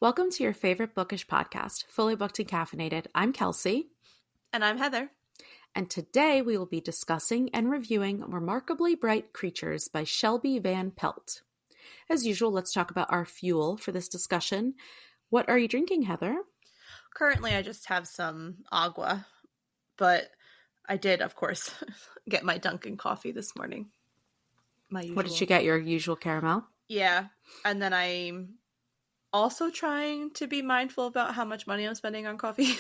Welcome to your favorite bookish podcast, Fully Booked and Caffeinated. I'm Kelsey. And I'm Heather. And today we will be discussing and reviewing Remarkably Bright Creatures by Shelby Van Pelt. As usual, let's talk about our fuel for this discussion. What are you drinking, Heather? Currently, I just have some agua, but I did, of course, get my Dunkin' coffee this morning. My usual. What did you get? Your usual caramel? Yeah. And then I'm also trying to be mindful about how much money I'm spending on coffee.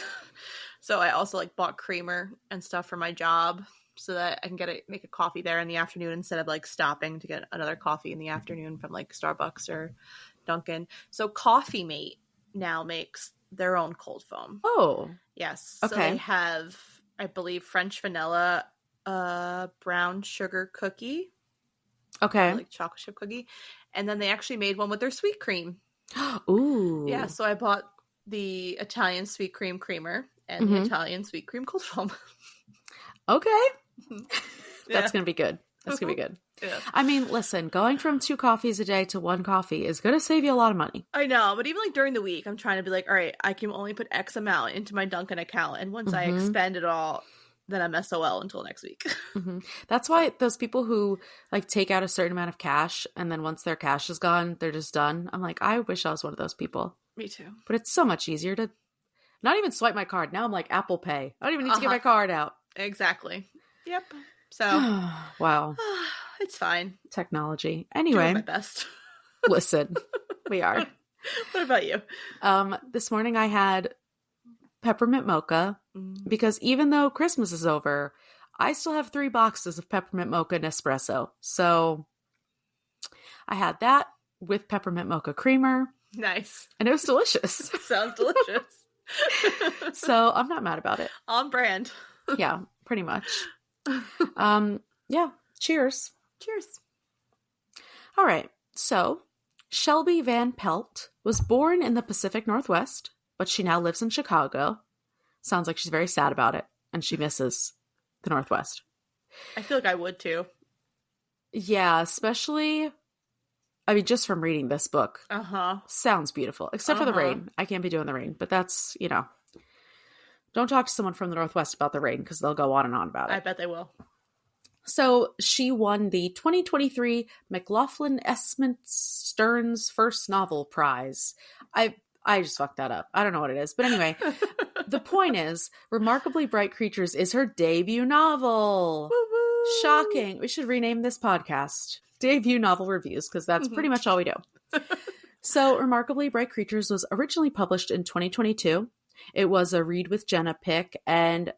So I also bought creamer and stuff for my job so that I can make a coffee there in the afternoon instead of stopping to get another coffee in the afternoon from Starbucks or Dunkin'. So Coffee Mate now makes their own cold foam. Oh. Yes. Okay. So they have, I believe, French vanilla, brown sugar cookie. Okay. Chocolate chip cookie. And then they actually made one with their sweet cream. Ooh. Yeah, so I bought the Italian sweet cream creamer and the Italian sweet cream cold foam. Okay. Yeah. That's going to be good. That's going to be good. Yeah. I mean, listen, going from 2 coffees a day to 1 coffee is going to save you a lot of money. I know, but even during the week, I'm trying to be all right, I can only put X amount into my Dunkin' account. And once I expend it all, then I'm SOL until next week. That's why those people who take out a certain amount of cash and then once their cash is gone, they're just done. I'm I wish I was one of those people. Me too. But it's so much easier to not even swipe my card. Now I'm Apple Pay. I don't even need to get my card out. Exactly. Yep. So. Wow. It's fine. Technology. Anyway. Doing my best. Listen, we are. What about you? This morning I had peppermint mocha because even though Christmas is over, I still have 3 boxes of peppermint mocha Nespresso. So I had that with peppermint mocha creamer. Nice. And it was delicious. Sounds delicious. So I'm not mad about it. On brand. Yeah, pretty much. Yeah. Cheers. Cheers. All right. So Shelby Van Pelt was born in the Pacific Northwest, but she now lives in Chicago. Sounds like she's very sad about it, and she misses the Northwest. I feel I would too. Yeah, especially, just from reading this book. Sounds beautiful, except for the rain. I can't be doing the rain, but that's, don't talk to someone from the Northwest about the rain because they'll go on and on about it. I bet they will. So she won the 2023 McLaughlin Esmond Stearns First Novel Prize. I just fucked that up. I don't know what it is. But anyway, the point is, Remarkably Bright Creatures is her debut novel. Woo-woo. Shocking. We should rename this podcast Debut Novel Reviews because that's pretty much all we do. So Remarkably Bright Creatures was originally published in 2022. It was a Read with Jenna pick, and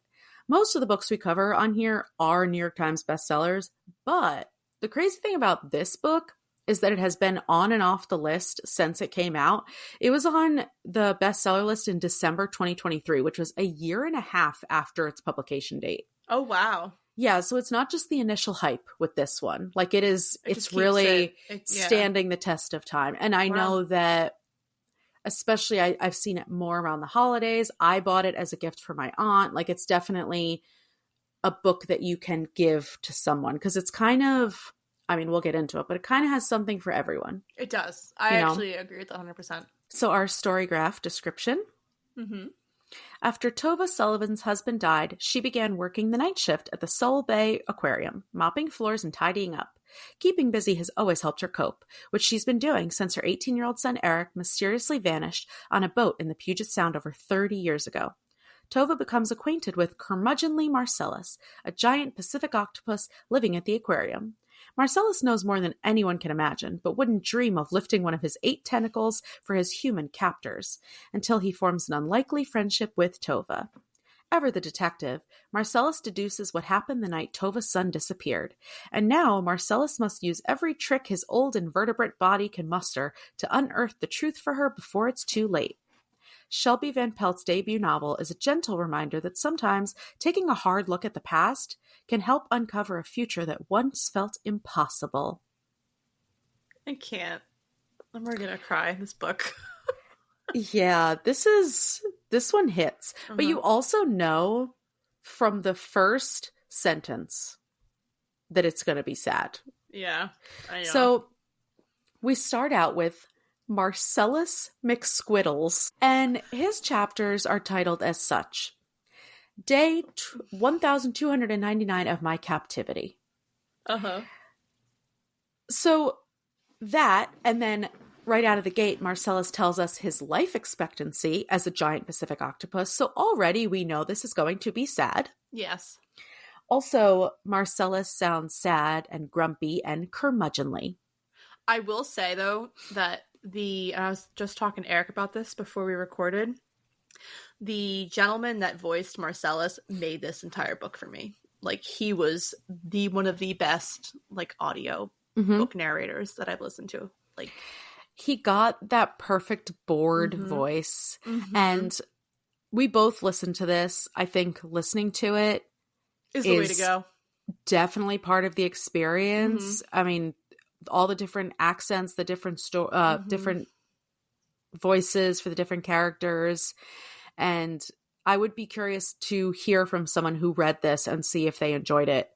most of the books we cover on here are New York Times bestsellers. But the crazy thing about this book is that it has been on and off the list since it came out. It was on the bestseller list in December 2023, which was a year and a half after its publication date. Oh, wow. Yeah, so it's not just the initial hype with this one. It's really standing the test of time. And I know that, especially I've seen it more around the holidays. I bought it as a gift for my aunt. It's definitely a book that you can give to someone because it's kind of, we'll get into it, but it kind of has something for everyone. It does. I actually agree with that 100%. So our story graph description. After Tova Sullivan's husband died, she began working the night shift at the Soul Bay Aquarium, mopping floors and tidying up. Keeping busy has always helped her cope, which she's been doing since her 18-year-old son Eric mysteriously vanished on a boat in the Puget Sound over 30 years ago. Tova becomes acquainted with curmudgeonly Marcellus, a giant Pacific octopus living at the aquarium. Marcellus knows more than anyone can imagine, but wouldn't dream of lifting one of his 8 tentacles for his human captors, until he forms an unlikely friendship with Tova. Ever the detective, Marcellus deduces what happened the night Tova's son disappeared, and now Marcellus must use every trick his old invertebrate body can muster to unearth the truth for her before it's too late. Shelby Van Pelt's debut novel is a gentle reminder that sometimes taking a hard look at the past can help uncover a future that once felt impossible. I can't. I'm really gonna cry in this book. Yeah, this one hits. But you also know from the first sentence that it's going to be sad. Yeah, I know. So we start out with Marcellus McSquiddles, and his chapters are titled as such. Day 1299 of my captivity. Uh-huh. So that, and then right out of the gate, Marcellus tells us his life expectancy as a giant Pacific octopus. So already we know this is going to be sad. Yes. Also, Marcellus sounds sad and grumpy and curmudgeonly. I will say, though, that I was just talking to Eric about this before we recorded. The gentleman that voiced Marcellus made this entire book for me. Like, he was one of the best, like, audio book narrators that I've listened to. Like, he got that perfect bored voice. And we both listened to this. I think listening to it is the way to go. Definitely part of the experience. I mean, all the different accents, the different different voices for the different characters. And I would be curious to hear from someone who read this and see if they enjoyed it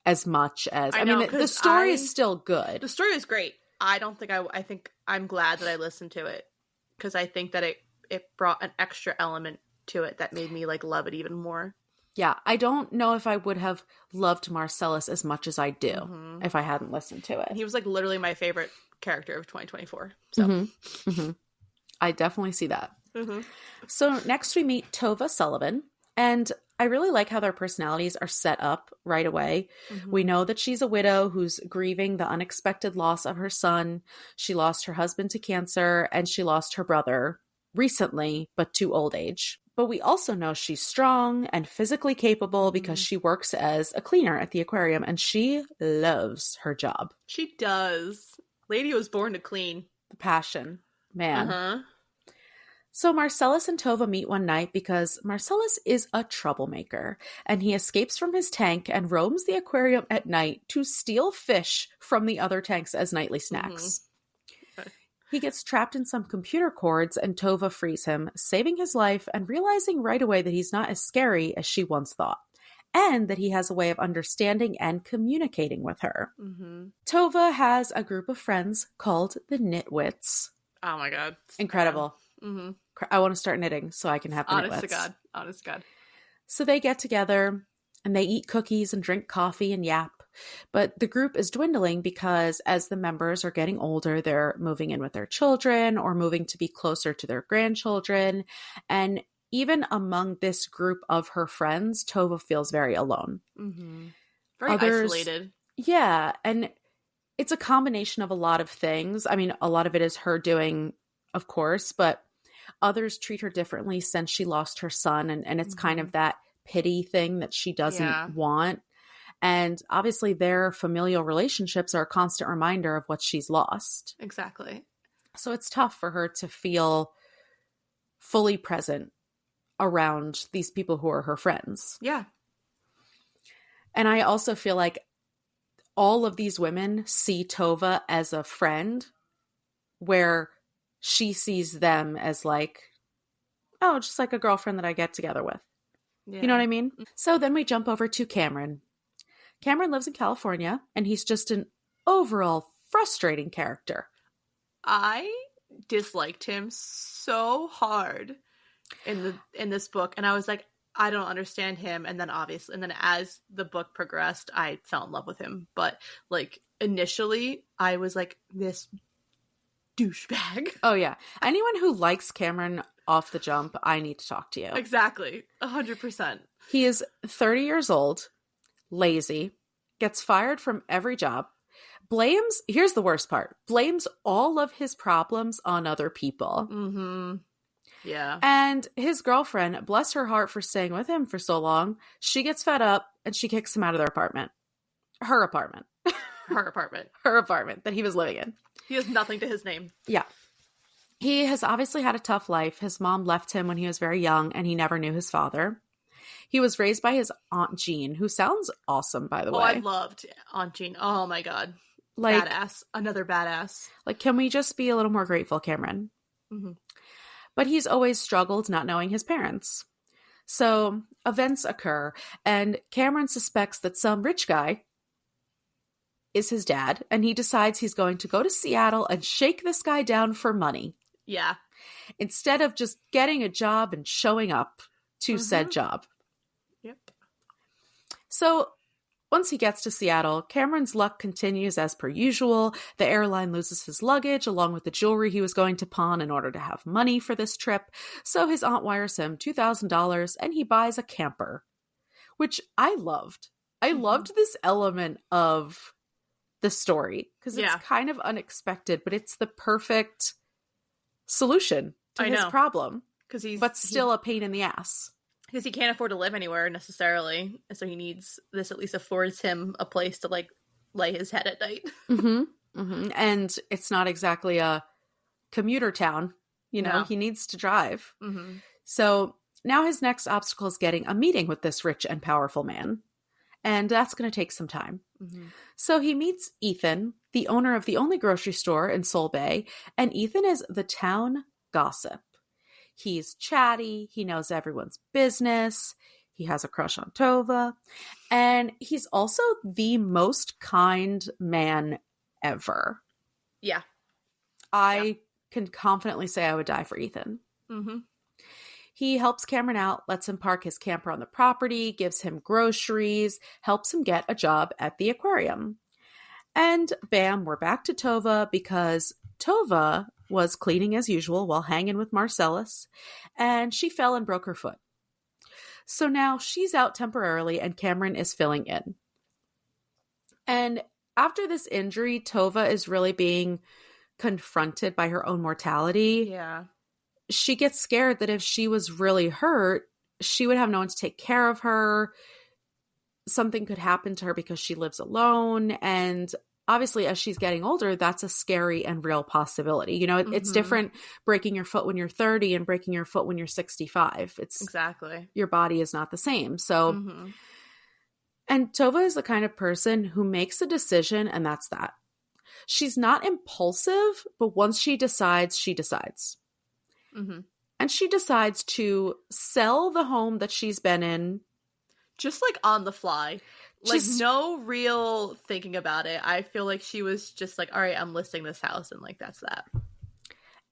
as much as... I mean, the story is still good. The story is great. I think I'm glad that I listened to it, because I think that it brought an extra element to it that made me, like, love it even more. Yeah, I don't know if I would have loved Marcellus as much as I do if I hadn't listened to it. He was, like, literally my favorite character of 2024. So I definitely see that. So next we meet Tova Sullivan, and I really like how their personalities are set up right away. We know that she's a widow who's grieving the unexpected loss of her son. She lost her husband to cancer, and she lost her brother recently, but to old age. But we also know she's strong and physically capable because she works as a cleaner at the aquarium, and she loves her job. She does. Lady was born to clean. The passion. Man. So Marcellus and Tova meet one night because Marcellus is a troublemaker, and he escapes from his tank and roams the aquarium at night to steal fish from the other tanks as nightly snacks. He gets trapped in some computer cords, and Tova frees him, saving his life and realizing right away that he's not as scary as she once thought, and that he has a way of understanding and communicating with her. Tova has a group of friends called the Nitwits. Oh my god. Incredible. I want to start knitting so I can have the Nitwits. Honest to God. So they get together and they eat cookies and drink coffee and yap. But the group is dwindling because as the members are getting older, they're moving in with their children or moving to be closer to their grandchildren. And even among this group of her friends, Tova feels very alone. Very isolated. Yeah. And it's a combination of a lot of things. I mean, a lot of it is her doing, of course, but others treat her differently since she lost her son. And it's kind of that pity thing that she doesn't want. And obviously their familial relationships are a constant reminder of what she's lost. Exactly. So it's tough for her to feel fully present around these people who are her friends. Yeah. And I also feel like all of these women see Tova as a friend, where she sees them as like, oh, just like a girlfriend that I get together with. Yeah. You know what I mean? So then we jump over to Cameron. Cameron lives in California, and he's just an overall frustrating character. I disliked him so hard in this book, and I was like, I don't understand him. And then as the book progressed, I fell in love with him. But like initially, I was like, this douchebag. Oh yeah, anyone who likes Cameron off the jump, I need to talk to you. Exactly, 100%. He is 30 years old, lazy, gets fired from every job, here's the worst part, blames all of his problems on other people. Yeah. And his girlfriend, bless her heart for staying with him for so long, she gets fed up and she kicks him out of their apartment. Her apartment. Her apartment. Her apartment that he was living in. He has nothing to his name. Yeah. He has obviously had a tough life. His mom left him when he was very young, and he never knew his father. He was raised by his Aunt Jean, who sounds awesome, by the way. Oh, I loved Aunt Jean. Oh my god. Like, badass. Another badass. Like, can we just be a little more grateful, Cameron? But he's always struggled not knowing his parents. So events occur, and Cameron suspects that some rich guy is his dad, and he decides he's going to go to Seattle and shake this guy down for money. Yeah. Instead of just getting a job and showing up to said job. Yep. So once he gets to Seattle, Cameron's luck continues as per usual. The airline loses his luggage along with the jewelry he was going to pawn in order to have money for this trip. So his aunt wires him $2,000 and he buys a camper, which I loved. I loved this element of the story because it's kind of unexpected, but it's the perfect solution to his problem. But still a pain in the ass. Because he can't afford to live anywhere necessarily. And so he needs, this at least affords him a place to like lay his head at night. And it's not exactly a commuter town. You know, he needs to drive. So now his next obstacle is getting a meeting with this rich and powerful man. And that's going to take some time. So he meets Ethan, the owner of the only grocery store in Sol Bay. And Ethan is the town gossip. He's chatty. He knows everyone's business. He has a crush on Tova. And he's also the most kind man ever. Yeah. I can confidently say I would die for Ethan. He helps Cameron out, lets him park his camper on the property, gives him groceries, helps him get a job at the aquarium. And bam, we're back to Tova because Tova was cleaning as usual while hanging with Marcellus, and she fell and broke her foot. So now she's out temporarily and Cameron is filling in. And after this injury, Tova is really being confronted by her own mortality. Yeah. She gets scared that if she was really hurt, she would have no one to take care of her. Something could happen to her because she lives alone. And obviously, as she's getting older, that's a scary and real possibility. You know, it's different breaking your foot when you're 30 and breaking your foot when you're 65. It's exactly. Your body is not the same. So, and Tova is the kind of person who makes a decision and that's that. She's not impulsive, but once she decides, she decides. And she decides to sell the home that she's been in. Just like on the fly. Like no real thinking about it. I feel like she was just like, all right, I'm listing this house and like that's that.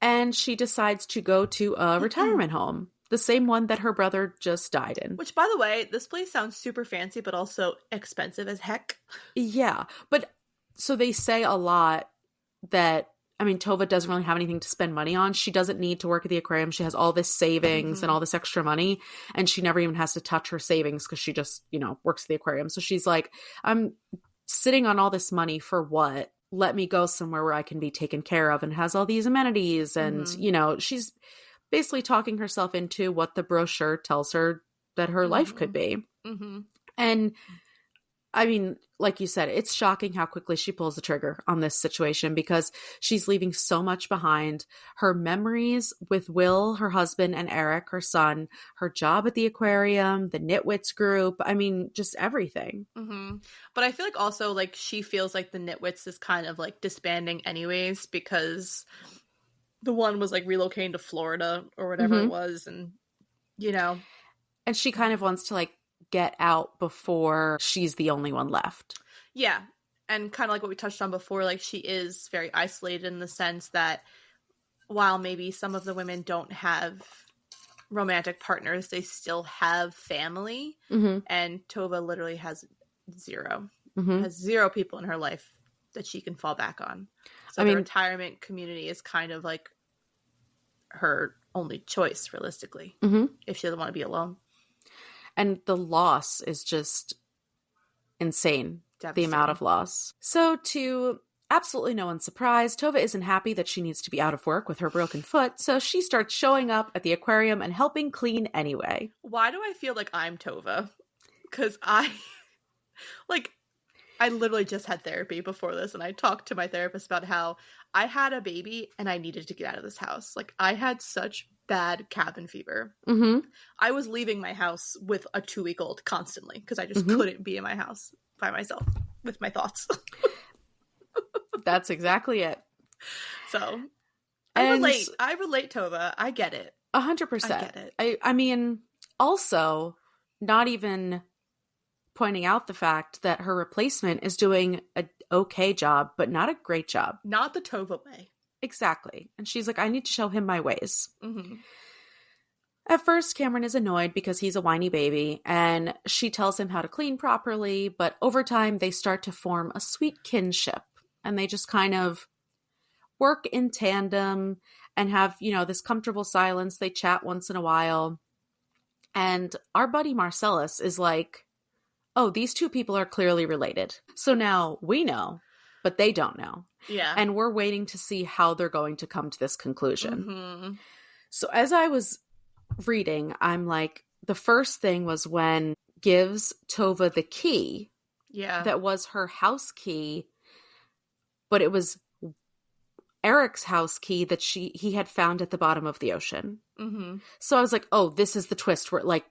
And she decides to go to a retirement home. The same one that her brother just died in. Which, by the way, this place sounds super fancy, but also expensive as heck. Yeah. But so they say a lot that, I mean, Tova doesn't really have anything to spend money on. She doesn't need to work at the aquarium. She has all this savings and all this extra money. And she never even has to touch her savings because she just, you know, works at the aquarium. So she's like, I'm sitting on all this money for what? Let me go somewhere where I can be taken care of and has all these amenities. And, you know, she's basically talking herself into what the brochure tells her that her life could be. And I mean, like you said, it's shocking how quickly she pulls the trigger on this situation because she's leaving so much behind. Her memories with Will, her husband, and Eric, her son, her job at the aquarium, the Nitwits group. I mean, just everything. But I feel like also like she feels like the Nitwits is kind of like disbanding anyways because the one was like relocating to Florida or whatever it was. And, you know. And she kind of wants to like get out before she's the only one left. Yeah. And kind of like what we touched on before, like she is very isolated in the sense that while maybe some of the women don't have romantic partners, they still have family. And Tova literally has zero. Has zero people in her life that she can fall back on. So the retirement community is kind of like her only choice, realistically, if she doesn't want to be alone. And the loss is just insane, the amount of loss. So to absolutely no one's surprise, Tova isn't happy that she needs to be out of work with her broken foot, so she starts showing up at the aquarium and helping clean anyway. Why do I feel like I'm Tova? Because I literally just had therapy before this, and I talked to my therapist about how I had a baby and I needed to get out of this house. Like, I had such bad cabin fever. I was leaving my house with a 2-week-old constantly because I just couldn't be in my house by myself with my thoughts. That's exactly it. So I relate, Tova. I get it. 100%. I get it. I mean, also, not even pointing out the fact that her replacement is doing an okay job, but not a great job. Not the Tova way. Exactly. And she's like, I need to show him my ways. Mm-hmm. At first, Cameron is annoyed because he's a whiny baby, and she tells him how to clean properly, but over time, they start to form a sweet kinship, and they just kind of work in tandem and have, you know, this comfortable silence. They chat once in a while, and our buddy Marcellus is like, oh, these two people are clearly related. So now we know, but they don't know. Yeah. And we're waiting to see how they're going to come to this conclusion. Mm-hmm. So as I was reading, I'm like, the first thing was when gives Tova the key. Yeah. That was her house key, but it was Eric's house key that he had found at the bottom of the ocean. Mm-hmm. So I was like, oh, this is the twist where like,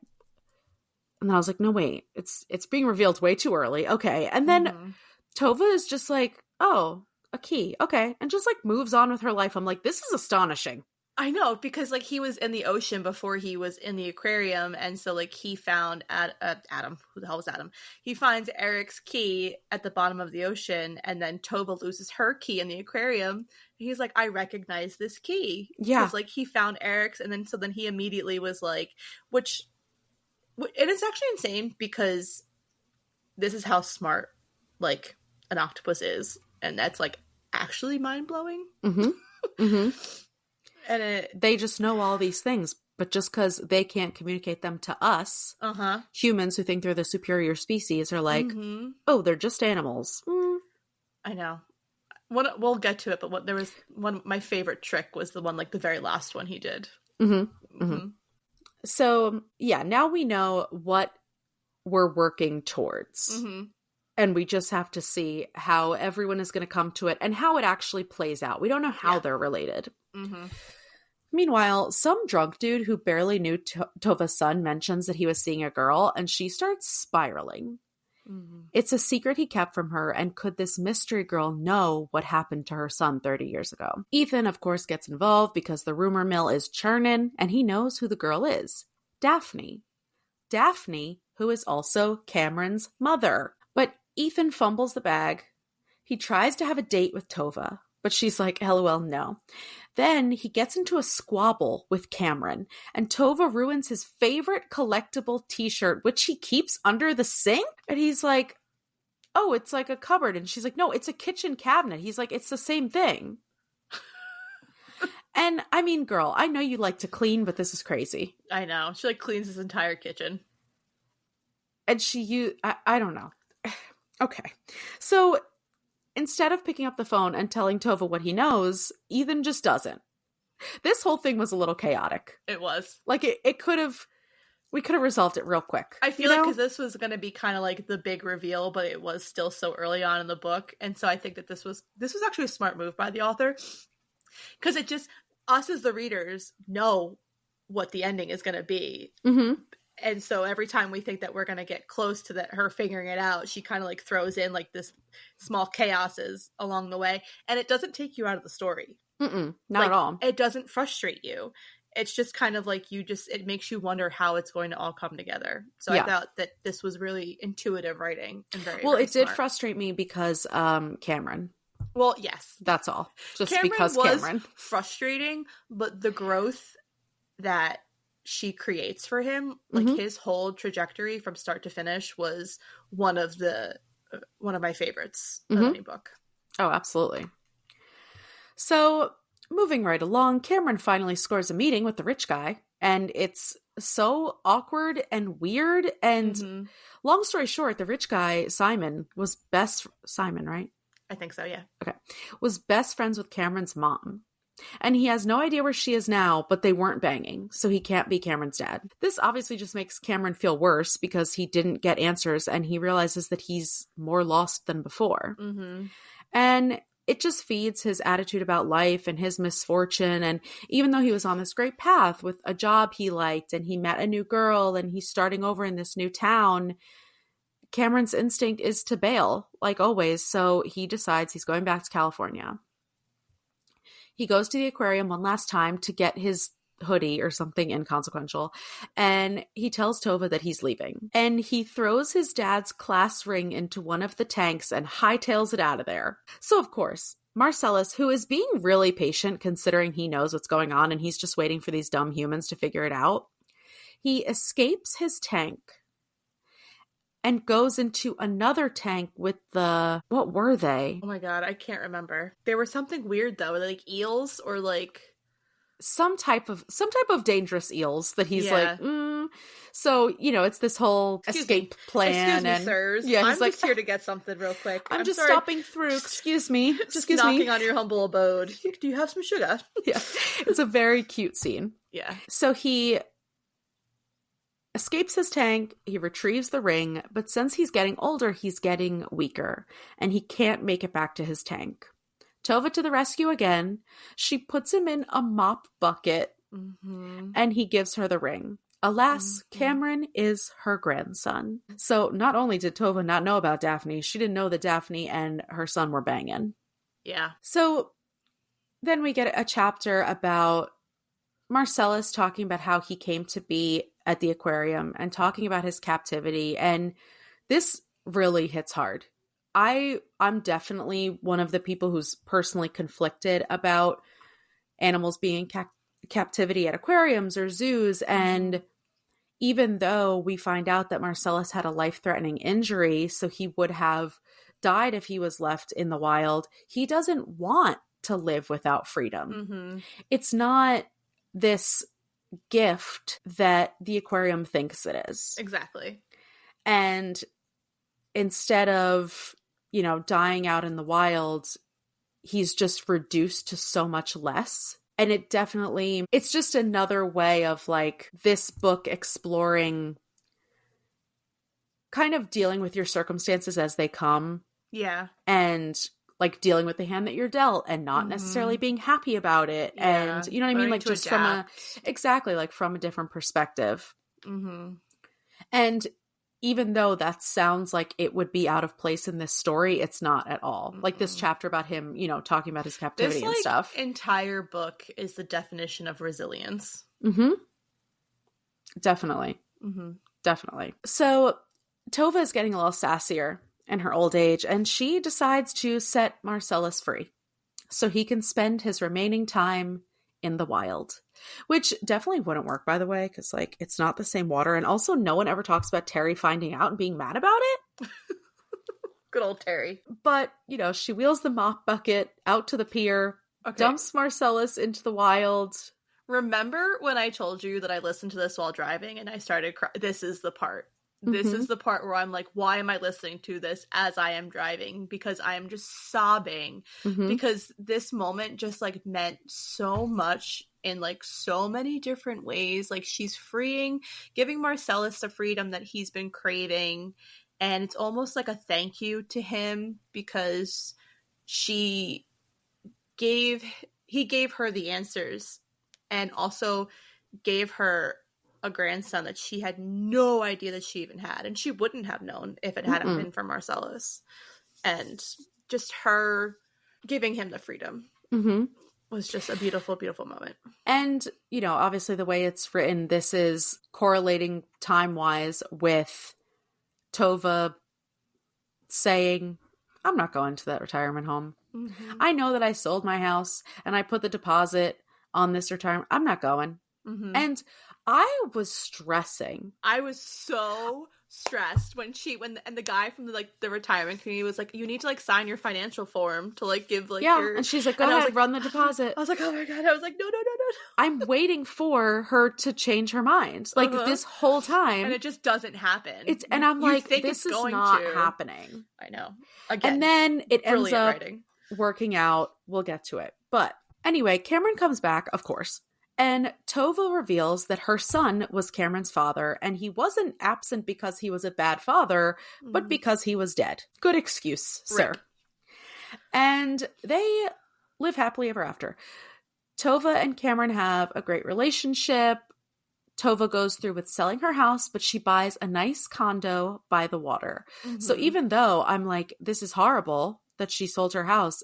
and then I was like, no, wait, it's being revealed way too early. Okay. And then Tova is just like, oh, a key. Okay. And just like moves on with her life. I'm like, this is astonishing. I know, because like he was in the ocean before he was in the aquarium, and so like he found Adam. Who the hell was Adam? He finds Eric's key at the bottom of the ocean, and then Tova loses her key in the aquarium. He's like, I recognize this key. Yeah, because like he found Eric's, and then he immediately was like, and it's actually insane because this is how smart like an octopus is, and that's like actually mind blowing. Mm-hmm. Mm-hmm. And they just know all these things, but just because they can't communicate them to us, humans who think they're the superior species are like, oh, they're just animals. I know. We'll get to it, but there was one. My favorite trick was the one, like the very last one he did. Mm-hmm. Mm-hmm. So yeah, now we know what we're working towards. Mm-hmm. And we just have to see how everyone is going to come to it and how it actually plays out. We don't know how they're related. Mm-hmm. Meanwhile, some drunk dude who barely knew Tova's son mentions that he was seeing a girl, and she starts spiraling. Mm-hmm. It's a secret he kept from her, and could this mystery girl know what happened to her son 30 years ago? Ethan, of course, gets involved because the rumor mill is churning, and he knows who the girl is. Daphne. Daphne, who is also Cameron's mother. But Ethan fumbles the bag. He tries to have a date with Tova, but she's like, LOL, no. Then he gets into a squabble with Cameron, and Tova ruins his favorite collectible t-shirt, which he keeps under the sink. And he's like, oh, it's like a cupboard. And she's like, no, it's a kitchen cabinet. He's like, it's the same thing. And I mean, girl, I know you like to clean, but this is crazy. I know. She like cleans his entire kitchen. And I don't know. Okay. So instead of picking up the phone and telling Tova what he knows, Ethan just doesn't. This whole thing was a little chaotic. It was. Like, we could have resolved it real quick. I feel like because this was going to be kind of like the big reveal, but it was still so early on in the book. And so I think that this was actually a smart move by the author. Because it just, us as the readers know what the ending is going to be. Mm-hmm. And so every time we think that we're going to get close to her figuring it out, she kind of like throws in like this small chaoses along the way. And it doesn't take you out of the story. Not at all. It doesn't frustrate you. It's just kind of like it makes you wonder how it's going to all come together. So I thought that this was really intuitive writing and very, well, very it smart. Did frustrate me because Cameron. Well, yes. That's all. Just Cameron because was Cameron. Frustrating, but the growth that she creates for him, like his whole trajectory from start to finish was one of my favorites of any book. Oh, absolutely. So moving right along, Cameron finally scores a meeting with the rich guy, and it's so awkward and weird. And long story short, the rich guy, Simon, Simon, right? I think so, yeah. Okay. Was best friends with Cameron's mom. And he has no idea where she is now, but they weren't banging, so he can't be Cameron's dad. This obviously just makes Cameron feel worse because he didn't get answers, and he realizes that he's more lost than before. Mm-hmm. And it just feeds his attitude about life and his misfortune. And even though he was on this great path with a job he liked, and he met a new girl, and he's starting over in this new town, Cameron's instinct is to bail, like always, so he decides he's going back to California. He goes to the aquarium one last time to get his hoodie or something inconsequential. And he tells Tova that he's leaving. And he throws his dad's class ring into one of the tanks and hightails it out of there. So, of course, Marcellus, who is being really patient considering he knows what's going on and he's just waiting for these dumb humans to figure it out, he escapes his tank and goes into another tank with the... What were they? Oh my god, I can't remember. They were something weird though, like eels or like... Some type of dangerous eels that he's like, So, it's this whole escape plan. Excuse me, sirs. Yeah, I'm just here to get something real quick. I'm just stopping through. Excuse me. Just knocking on your humble abode. Do you have some sugar? Yeah. It's a very cute scene. Yeah. So he escapes his tank, he retrieves the ring, but since he's getting older, he's getting weaker, and he can't make it back to his tank. Tova to the rescue again. She puts him in a mop bucket, and he gives her the ring. Alas, Cameron is her grandson. So not only did Tova not know about Daphne, she didn't know that Daphne and her son were banging. Yeah. So then we get a chapter about Marcellus talking about how he came to be at the aquarium and talking about his captivity. And this really hits hard. I'm definitely one of the people who's personally conflicted about animals being captivity at aquariums or zoos. And even though we find out that Marcellus had a life-threatening injury, so he would have died if he was left in the wild, he doesn't want to live without freedom. It's not this gift that the aquarium thinks it is. Exactly. And instead of, dying out in the wild, he's just reduced to so much less. And it's just another way of like this book exploring kind of dealing with your circumstances as they come. Yeah. And like dealing with the hand that you're dealt and not necessarily being happy about it. Yeah. And you know what I mean? Like just adapt. From a different perspective. And even though that sounds like it would be out of place in this story, it's not at all. Like this chapter about him, talking about his captivity and stuff. This entire book is the definition of resilience. Definitely. Definitely. So Tova is getting a little sassier in her old age, and she decides to set Marcellus free so he can spend his remaining time in the wild, which definitely wouldn't work, by the way, because like it's not the same water. And also no one ever talks about Terry finding out and being mad about it. Good old Terry. But, she wheels the mop bucket out to the pier, dumps Marcellus into the wild. Remember when I told you that I listened to this while driving and I started crying? This is the part. This is the part where I'm like, why am I listening to this as I am driving? Because I am just sobbing. Because this moment just like meant so much in like so many different ways. Like she's giving Marcellus the freedom that he's been craving. And it's almost like a thank you to him because he gave her the answers and also gave her a grandson that she had no idea that she even had, and she wouldn't have known if it hadn't been for Marcellus. And just her giving him the freedom was just a beautiful, beautiful moment. And, obviously the way it's written, this is correlating time-wise with Tova saying, I'm not going to that retirement home. I know that I sold my house and I put the deposit on this retirement. I'm not going. And I was stressing. I was so stressed when the guy from the retirement community was like, you need to like sign your financial form to like give like your... And she's like, go ahead, run the deposit. I was like, oh my god. I was like, no. I'm waiting for her to change her mind. Like this whole time. And it just doesn't happen. And I'm like, this is not happening. I know. Again, and then it ends up working out. We'll get to it. But anyway, Cameron comes back, of course. And Tova reveals that her son was Cameron's father, and he wasn't absent because he was a bad father, but because he was dead. Good excuse, sir. Right. And they live happily ever after. Tova and Cameron have a great relationship. Tova goes through with selling her house, but she buys a nice condo by the water. So even though I'm like, this is horrible that she sold her house,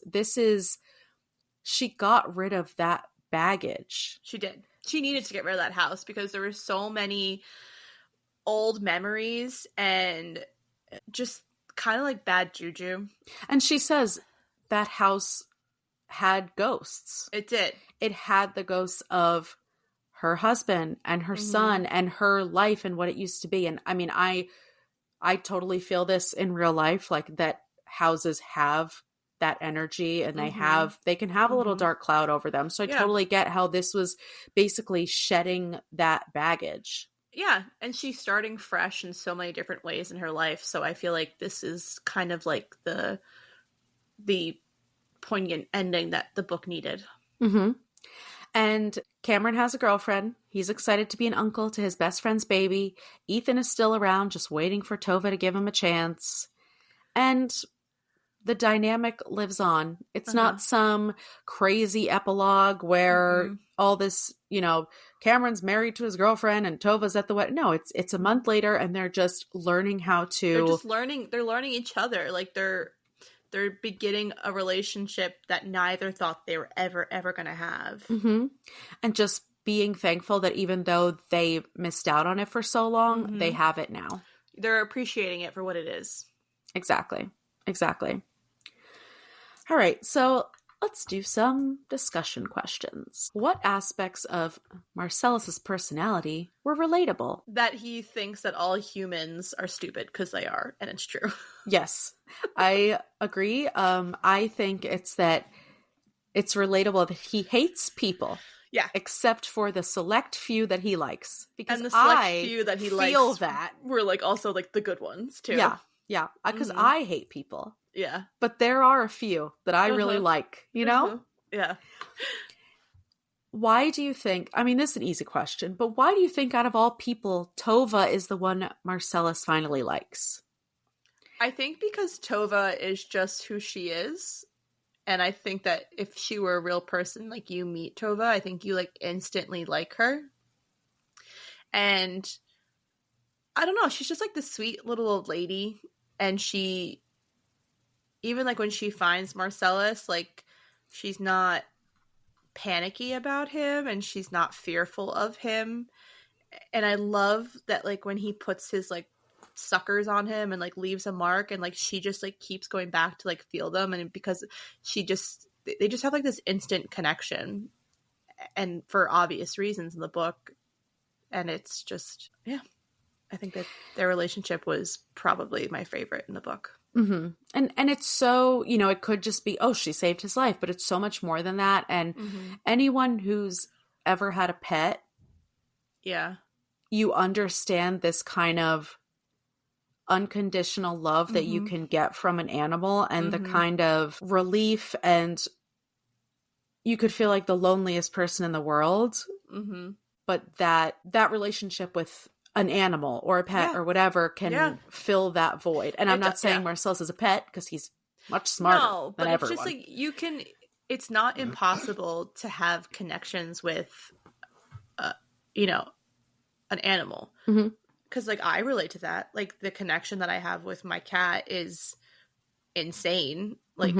she got rid of that baggage. She did. She needed to get rid of that house because there were so many old memories and just kind of like bad juju. And she says that house had ghosts. It did. It had the ghosts of her husband and her son and her life and what it used to be. And I mean, I totally feel this in real life, like that houses have that energy and they can have a little dark cloud over them. So I totally get how this was basically shedding that baggage. Yeah, and she's starting fresh in so many different ways in her life. So I feel like this is kind of like the poignant ending that the book needed. Mm-hmm. And Cameron has a girlfriend. He's excited to be an uncle to his best friend's baby. Ethan is still around, just waiting for Tova to give him a chance. And the dynamic lives on. It's not some crazy epilogue where all this, Cameron's married to his girlfriend and Tova's at the wedding. No, it's a month later and they're just learning how to... They're learning each other. Like they're beginning a relationship that neither thought they were ever going to have. Mm-hmm. And just being thankful that even though they missed out on it for so long, they have it now. They're appreciating it for what it is. Exactly. All right, so let's do some discussion questions. What aspects of Marcellus's personality were relatable? That he thinks that all humans are stupid, because they are, and it's true. Yes, I agree. I think it's relatable that he hates people. Yeah. Except for the select few that he likes. Because and the select few that he feel likes that. Were like also like the good ones, too. Yeah. Because I hate people. Yeah. But there are a few that I really like, Yeah. Why do you think, I mean, this is an easy question, but why do you think out of all people, Tova is the one Marcellus finally likes? I think because Tova is just who she is. And I think that if she were a real person, like you meet Tova, I think you like instantly like her. And I don't know, she's just like this sweet little old lady. And she, even like when she finds Marcellus, like she's not panicky about him and she's not fearful of him. And I love that like when he puts his like suckers on him and like leaves a mark and like she just like keeps going back to like feel them, and because they just have like this instant connection, and for obvious reasons in the book. And it's just I think that their relationship was probably my favorite in the book. Mm-hmm. And it's so, it could just be, oh, she saved his life, but it's so much more than that. And anyone who's ever had a pet, you understand this kind of unconditional love that you can get from an animal, and the kind of relief, and you could feel like the loneliest person in the world, but that relationship with an animal or a pet or whatever can fill that void. And I'm not saying Marcellus is a pet, because he's much smarter than everyone. It's just like it's not impossible to have connections with an animal. Because like I relate to that. Like the connection that I have with my cat is insane. Like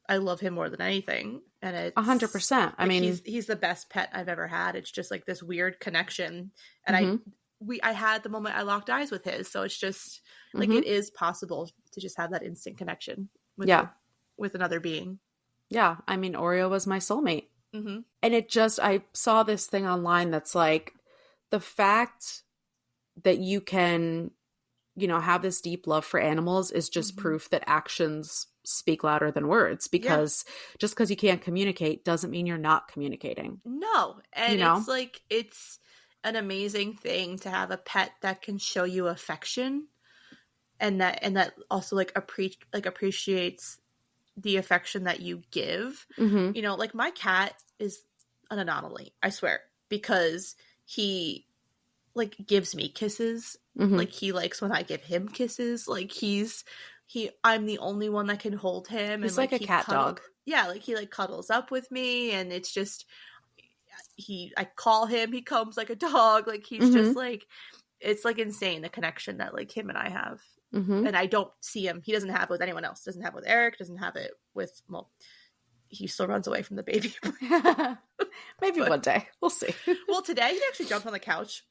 I love him more than anything, and it's 100%. I mean, he's the best pet I've ever had. It's just like this weird connection, and I had the moment I locked eyes with his, so it's just like it is possible to just have that instant connection with with another being. Yeah, I mean, Oreo was my soulmate, and I saw this thing online that's like the fact that you can, have this deep love for animals is just proof that actions speak louder than words, because just because you can't communicate doesn't mean you're not communicating. No. And it's like, it's an amazing thing to have a pet that can show you affection, and that also like appreciates the affection that you give. Like my cat is an anomaly, I swear, because he like gives me kisses. Like he likes when I give him kisses. Like I'm the only one that can hold him. He's and like a cat dog. Yeah, like he like cuddles up with me, and it's just I call him, he comes like a dog. Like he's just like, it's like insane the connection that like him and I have. And I don't see him. He doesn't have it with anyone else. Doesn't have it with Eric. Doesn't have it with he still runs away from the baby. Maybe one day. We'll see. Well, today he actually jumped on the couch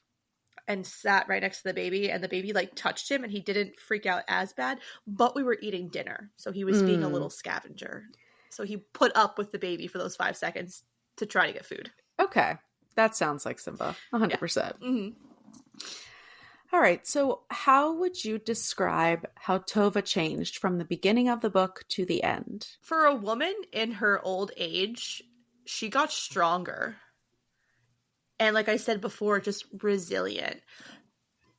and sat right next to the baby, and the baby like touched him, and he didn't freak out as bad, but we were eating dinner, so he was being a little scavenger. So he put up with the baby for those 5 seconds to try to get food. Okay. That sounds like Simba. 100%. Yeah. Mm-hmm. All right. So how would you describe how Tova changed from the beginning of the book to the end? For a woman in her old age, she got stronger. And like I said before, just resilient.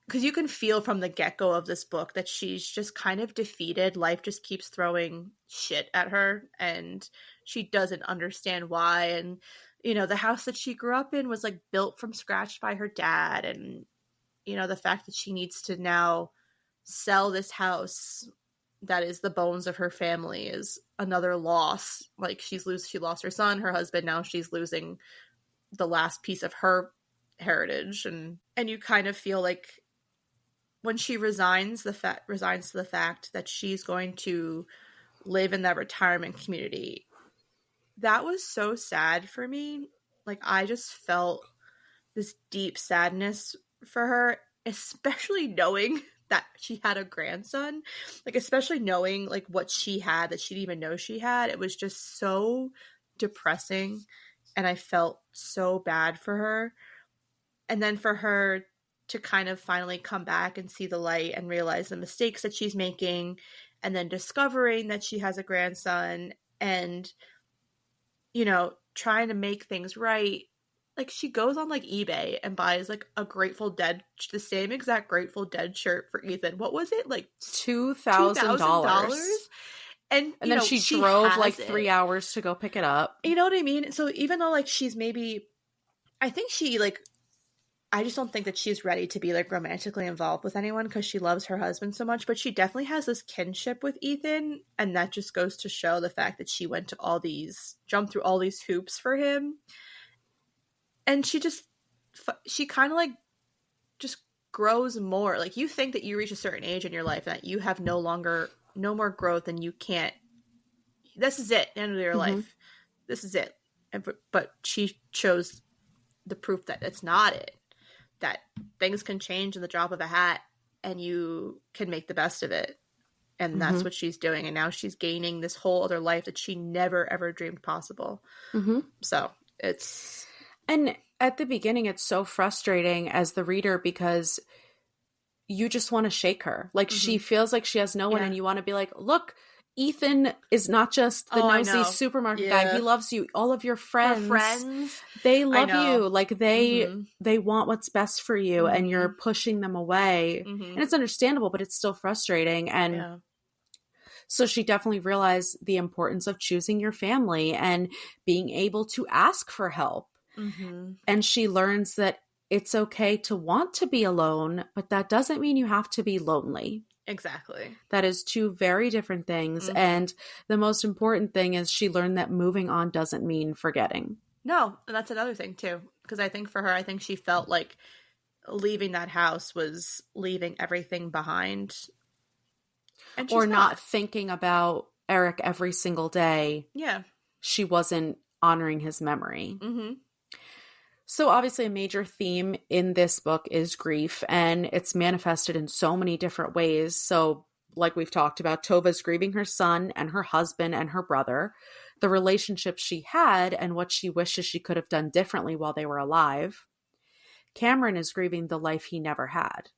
Because you can feel from the get-go of this book that she's just kind of defeated. Life just keeps throwing shit at her, and she doesn't understand why. And, you know, the house that she grew up in was like built from scratch by her dad. And, you know, the fact that she needs to now sell this house that is the bones of her family is another loss. Like she lost her son, her husband. Now she's losing the last piece of her heritage. And you kind of feel like when she resigns to the fact that she's going to live in that retirement community, that was so sad for me. Like I just felt this deep sadness for her, especially knowing that she had a grandson, like especially knowing like what she had that she didn't even know she had. It was just so depressing, and I felt so bad for her. And then for her to kind of finally come back and see the light and realize the mistakes that she's making, and then discovering that she has a grandson and, you know, trying to make things right. Like she goes on like eBay and buys like a Grateful Dead, the same exact Grateful Dead shirt for Ethan. What was it? Like $2,000. And then she drove like 3 hours to go pick it up. You know what I mean? So even though like she's maybe, I think she like, I just don't think that she's ready to be like romantically involved with anyone because she loves her husband so much, but she definitely has this kinship with Ethan. And that just goes to show the fact that she jumped through all these hoops for him. And she kind of like just grows more. Like you think that you reach a certain age in your life that you have no more growth, and you can't, this is it, end of your life. This is it. But she chose the proof that it's not it, that things can change in the drop of a hat and you can make the best of it. And that's what she's doing. And now she's gaining this whole other life that she never, ever dreamed possible. So it's... And at the beginning, it's so frustrating as the reader because you just want to shake her. Like she feels like she has no one, and you want to be like, look, Ethan is not just the nosy supermarket guy. He loves you. All of your friends, they love you. Like they want what's best for you, and you're pushing them away. And it's understandable, but it's still frustrating. And so she definitely realized the importance of choosing your family and being able to ask for help. And she learns that it's okay to want to be alone, but that doesn't mean you have to be lonely. Exactly. That is two very different things. And the most important thing is she learned that moving on doesn't mean forgetting. No, and that's another thing too. Because I think for her, I think she felt like leaving that house was leaving everything behind. And or not thinking about Eric every single day. Yeah. She wasn't honoring his memory. So obviously a major theme in this book is grief, and it's manifested in so many different ways. So like we've talked about, Tova's grieving her son and her husband and her brother, the relationships she had and what she wishes she could have done differently while they were alive. Cameron is grieving the life he never had.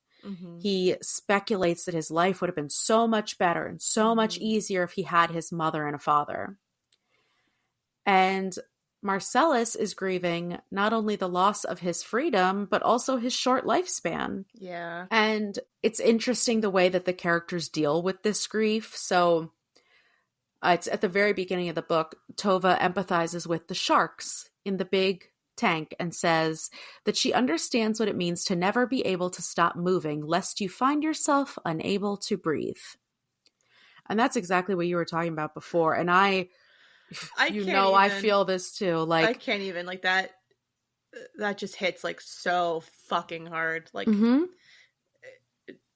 He speculates that his life would have been so much better and so much easier if he had his mother and a father. And Marcellus is grieving not only the loss of his freedom, but also his short lifespan. Yeah. And it's interesting the way that the characters deal with this grief. So it's at the very beginning of the book, Tova empathizes with the sharks in the big tank and says that she understands what it means to never be able to stop moving, lest you find yourself unable to breathe. And that's exactly what you were talking about before. And I feel this too. Like I can't even, like that just hits like so fucking hard. Like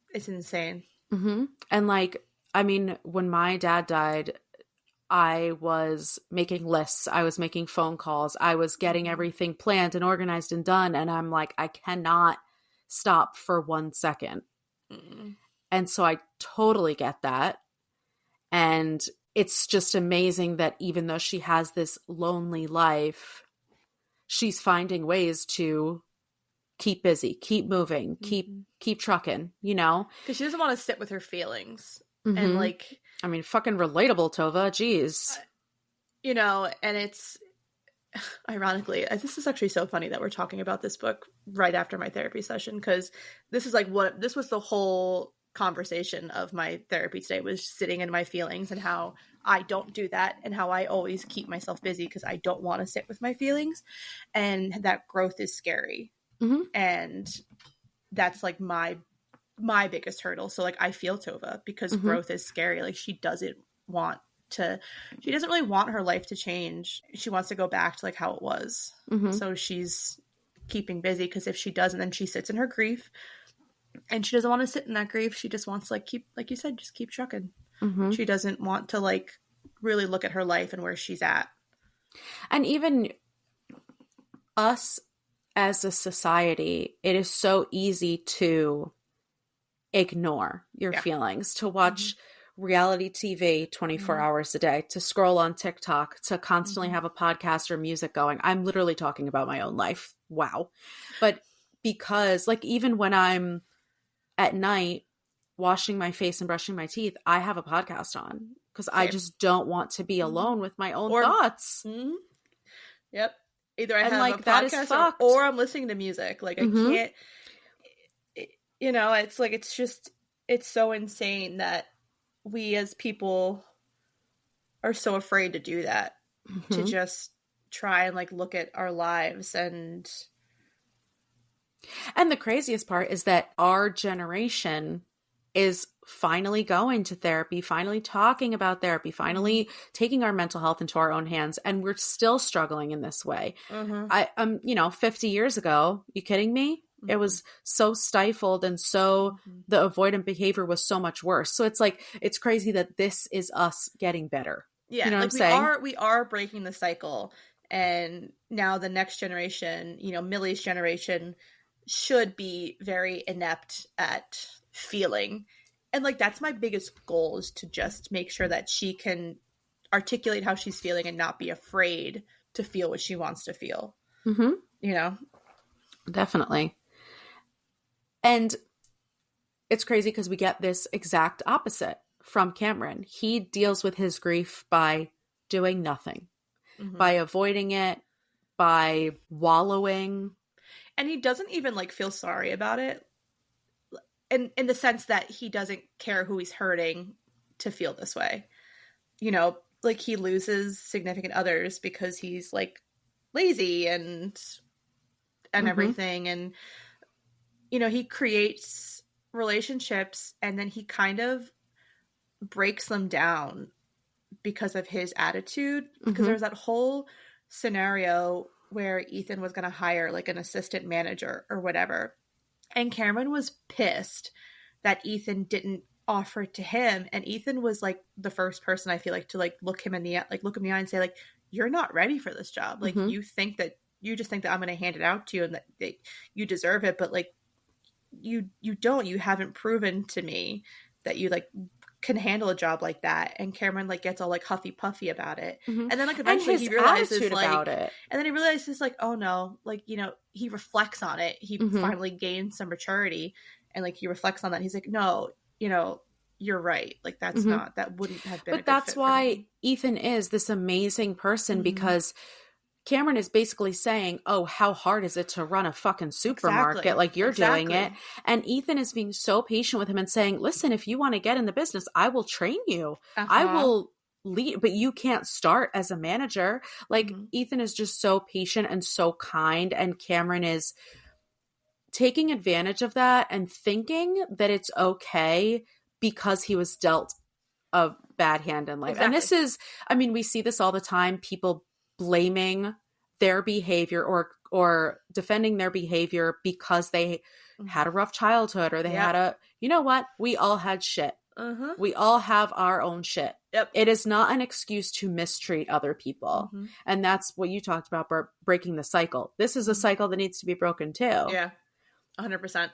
it's insane. And like, I mean, when my dad died, I was making lists. I was making phone calls. I was getting everything planned and organized and done. And I'm like, I cannot stop for 1 second. Mm. And so I totally get that. And it's just amazing that even though she has this lonely life, she's finding ways to keep busy, keep moving, keep trucking, you know? Because she doesn't want to sit with her feelings. Mm-hmm. And like, I mean, fucking relatable, Tova. Jeez. You know, and it's ironically, this is actually so funny that we're talking about this book right after my therapy session, because this is like this was the whole conversation of my therapy today, was sitting in my feelings and how I don't do that and how I always keep myself busy because I don't want to sit with my feelings, and that growth is scary. Mm-hmm. And that's like my biggest hurdle. So like I feel Tova, because growth is scary. Like she doesn't really want her life to change. She wants to go back to like how it was. Mm-hmm. So she's keeping busy, because if she doesn't, then she sits in her grief, and she doesn't want to sit in that grief. She just wants to like keep, like you said, just keep trucking. Mm-hmm. She doesn't want to like really look at her life and where she's at. And even us as a society, it is so easy to ignore your feelings, to watch reality TV 24 hours a day, to scroll on TikTok, to constantly have a podcast or music going. I'm literally talking about my own life. Wow. But because like, even when I'm at night washing my face and brushing my teeth, I have a podcast on because I just don't want to be alone with my own thoughts. Mm-hmm. Yep. Either I have like, a that is podcast or I'm listening to music. Like I can't, you know, it's like, it's so insane that we as people are so afraid to do that, to just try and like look at our lives. And the craziest part is that our generation is finally going to therapy, finally talking about therapy, finally taking our mental health into our own hands. And we're still struggling in this way. You know, 50 years ago, you kidding me? It was so stifled, and so the avoidant behavior was so much worse. So it's like, it's crazy that this is us getting better. Yeah. You know like what I'm saying? We are breaking the cycle. And now the next generation, you know, Millie's generation, should be very inept at feeling. And like, that's my biggest goal, is to just make sure that she can articulate how she's feeling and not be afraid to feel what she wants to feel. You know? Definitely. And it's crazy because we get this exact opposite from Cameron. He deals with his grief by doing nothing, by avoiding it, by wallowing. And he doesn't even like feel sorry about it. In the sense that he doesn't care who he's hurting to feel this way. You know, like he loses significant others because he's like lazy and everything. And, you know, he creates relationships and then he kind of breaks them down because of his attitude. Because there's that whole scenario where Ethan was going to hire like an assistant manager or whatever. And Cameron was pissed that Ethan didn't offer it to him. And Ethan was like the first person, I feel like, to like look him in the look in the eye and say like, you're not ready for this job. Like you just think that I'm going to hand it out to you and that you deserve it. But like, you don't, you haven't proven to me that you like can handle a job like that. And Cameron like gets all like huffy puffy about it. And then like eventually he realizes like, about it. And then he realizes like, oh no, like, you know, he reflects on it. He finally gains some maturity and like he reflects on that. He's like, no, you know, you're right. Like that's not, that wouldn't have been. But that's why Ethan is this amazing person, because Cameron is basically saying, oh, how hard is it to run a fucking supermarket like you're doing it? And Ethan is being so patient with him and saying, listen, if you want to get in the business, I will train you. I will lead, but you can't start as a manager. Like Ethan is just so patient and so kind. And Cameron is taking advantage of that and thinking that it's okay because he was dealt a bad hand in life. And this is, I mean, we see this all the time. People blaming their behavior or defending their behavior because they had a rough childhood or they had a, you know what? We all had shit. We all have our own shit. Yep. It is not an excuse to mistreat other people. And that's what you talked about, breaking the cycle. This is a cycle that needs to be broken too. Yeah, 100%.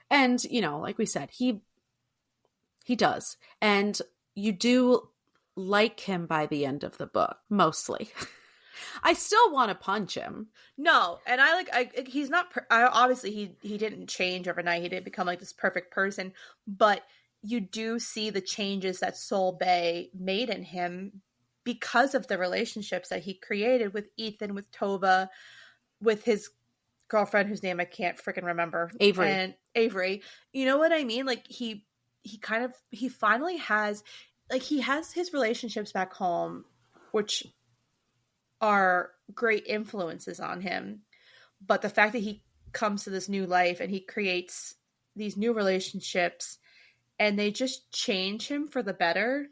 And, you know, like we said, he does. And you do like him by the end of the book, mostly. I still want to punch him. No, and he's not, obviously he didn't change overnight. He didn't become like this perfect person, but you do see the changes that Sol Bay made in him because of the relationships that he created with Ethan, with Tova, with his girlfriend whose name I can't freaking remember. Avery. And Avery. You know what I mean? Like he finally has, like, he has his relationships back home, which are great influences on him. But the fact that he comes to this new life and he creates these new relationships and they just change him for the better.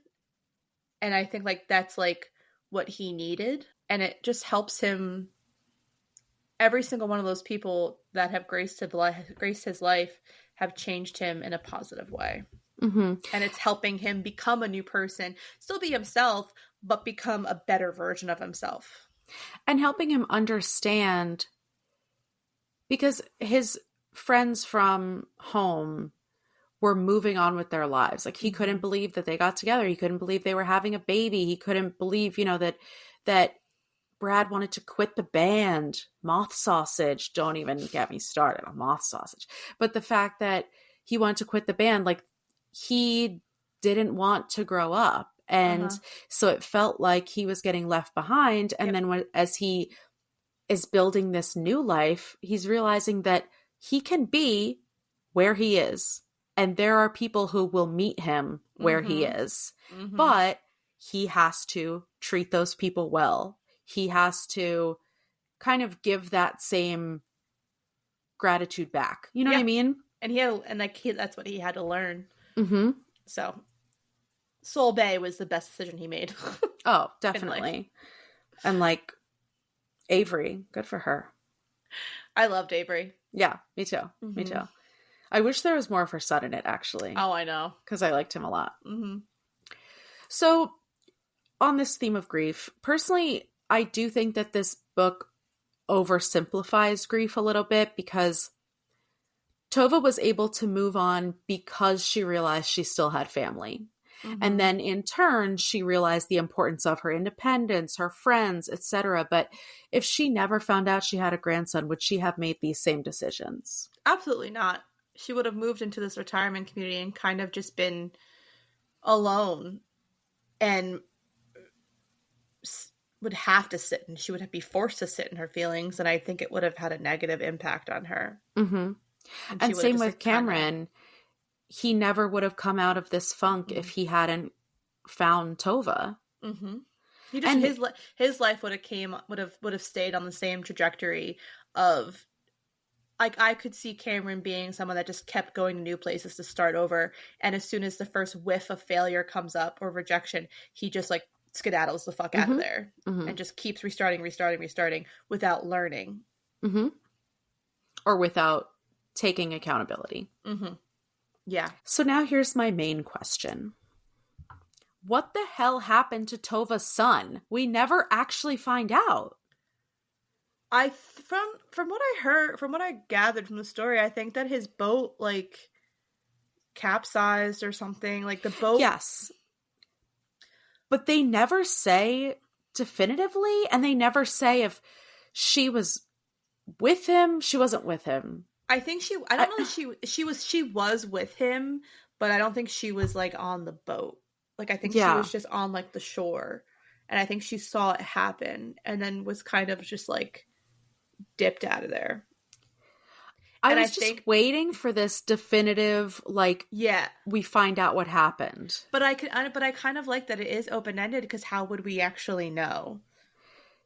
And I think like that's like what he needed. And it just helps him. Every single one of those people that have graced his life have changed him in a positive way. And it's helping him become a new person, still be himself, but become a better version of himself. And helping him understand, because his friends from home were moving on with their lives. Like he couldn't believe that they got together. He couldn't believe they were having a baby. He couldn't believe, you know, that Brad wanted to quit the band. Moth sausage. Don't even get me started on moth sausage. But the fact that he wanted to quit the band, like he didn't want to grow up. And so it felt like he was getting left behind. And then as he is building this new life, he's realizing that he can be where he is. And there are people who will meet him where he is. But he has to treat those people well. He has to kind of give that same gratitude back. You know what I mean? And that's what he had to learn. So Sol Bay was the best decision he made. Oh, definitely. And like Avery, good for her. I loved Avery. Yeah, me too. Me too. I wish there was more of her son in it, actually. Oh, I know. Because I liked him a lot. So, on this theme of grief, personally, I do think that this book oversimplifies grief a little bit because Tova was able to move on because she realized she still had family. And then in turn, she realized the importance of her independence, her friends, etc. But if she never found out she had a grandson, would she have made these same decisions? Absolutely not. She would have moved into this retirement community and kind of just been alone and would have to sit, and she would be forced to sit in her feelings. And I think it would have had a negative impact on her. And same with Cameron. He never would have come out of this funk if he hadn't found Tova. He just his life would have stayed on the same trajectory of, like, I could see Cameron being someone that just kept going to new places to start over, and as soon as the first whiff of failure comes up or rejection, he just like skedaddles the fuck out of there and just keeps restarting without learning or without taking accountability. Yeah. So now here's my main question. What the hell happened to Tova's son? We never actually find out. From what I heard, from what I gathered from the story, I think that his boat like capsized or something. Like the boat. Yes. But they never say definitively, and they never say if she was with him, she wasn't with him. I think I don't know if she was with him, but I don't think she was like on the boat. Like I think she was just on like the shore, and I think she saw it happen and then was kind of just like dipped out of there. I was just waiting for this definitive, like, we find out what happened. But I kind of like that it is open-ended, because how would we actually know?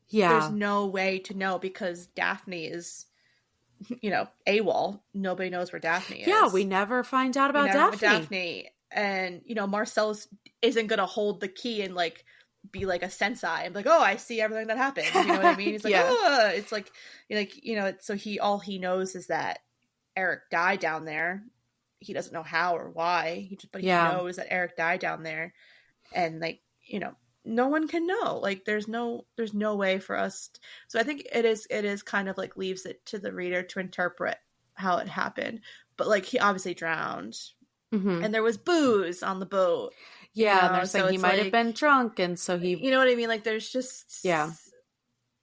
Yeah. There's no way to know because Daphne is, you know, AWOL. Nobody knows where Daphne is. Yeah, we never find out about Daphne. And, you know, Marcellus isn't going to hold the key and, like, be like a sensei and be like, oh, I see everything that happened. You know what I mean? He's like, it's like, you know, so all he knows is that Eric died down there, he doesn't know how or why. But he knows that Eric died down there, and like, you know, no one can know. Like, there's no way for us. So I think it is kind of like leaves it to the reader to interpret how it happened. But like, he obviously drowned, and there was booze on the boat. Yeah, and they're saying he might have been drunk, and so he... You know what I mean? Like, there's just... Yeah.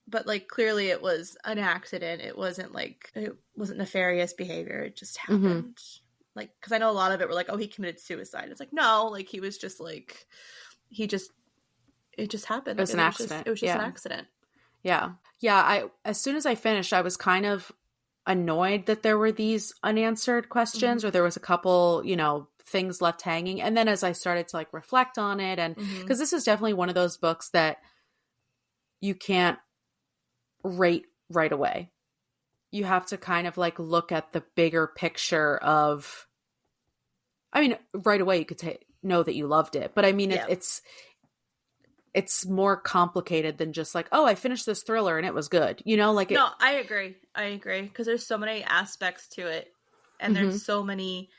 But, like, clearly it was an accident. It wasn't nefarious behavior. It just happened. Like, because I know a lot of it were like, oh, he committed suicide. It's like, no, like, he was just, like... It just happened. It was an accident. It was just an accident. Yeah. Yeah, as soon as I finished, I was kind of annoyed that there were these unanswered questions, or there was a couple, you know, things left hanging. And then as I started to like reflect on it, and because this is definitely one of those books that you can't rate right away. You have to kind of like look at the bigger picture of, I mean, right away you could know that you loved it, but I mean, it's more complicated than just like, oh, I finished this thriller and it was good. You know, like... No, I agree. Because there's so many aspects to it. And there's so many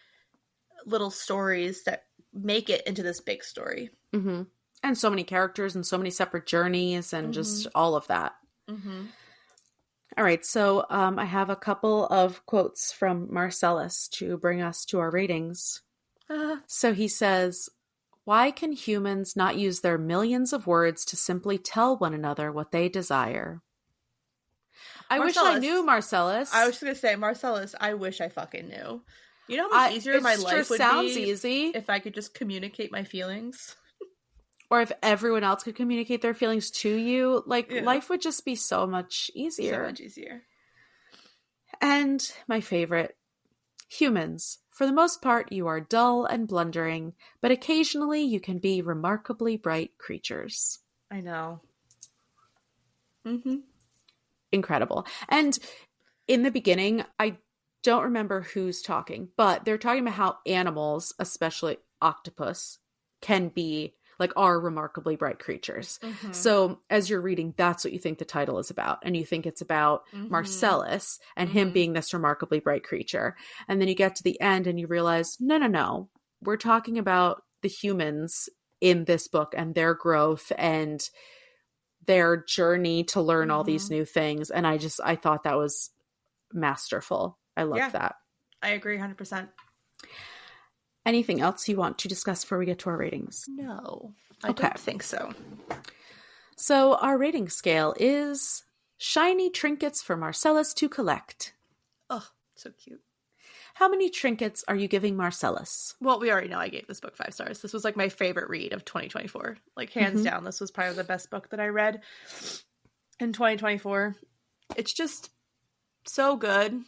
little stories that make it into this big story. And so many characters and so many separate journeys and just all of that. All right. So I have a couple of quotes from Marcellus to bring us to our ratings. So he says... Why can humans not use their millions of words to simply tell one another what they desire? I wish I knew, Marcellus. I was going to say, Marcellus, I wish I fucking knew. You know how much easier my life would be easy if I could just communicate my feelings? Or if everyone else could communicate their feelings to you. Like, life would just be so much easier. So much easier. And my favorite, humans. For the most part, you are dull and blundering, but occasionally you can be remarkably bright creatures. I know. Incredible. And in the beginning, I don't remember who's talking, but they're talking about how animals, especially octopus, can be like are remarkably bright creatures. So as you're reading, that's what you think the title is about. And you think it's about Marcellus and him being this remarkably bright creature. And then you get to the end and you realize, no. We're talking about the humans in this book and their growth and their journey to learn all these new things. And I thought that was masterful. I love that. I agree 100%. Anything else you want to discuss before we get to our ratings? No, I don't think so. So our rating scale is shiny trinkets for Marcellus to collect. Oh, so cute. How many trinkets are you giving Marcellus? Well, we already know I gave this book 5 stars. This was like my favorite read of 2024. Like, hands down, this was probably the best book that I read in 2024. It's just so good.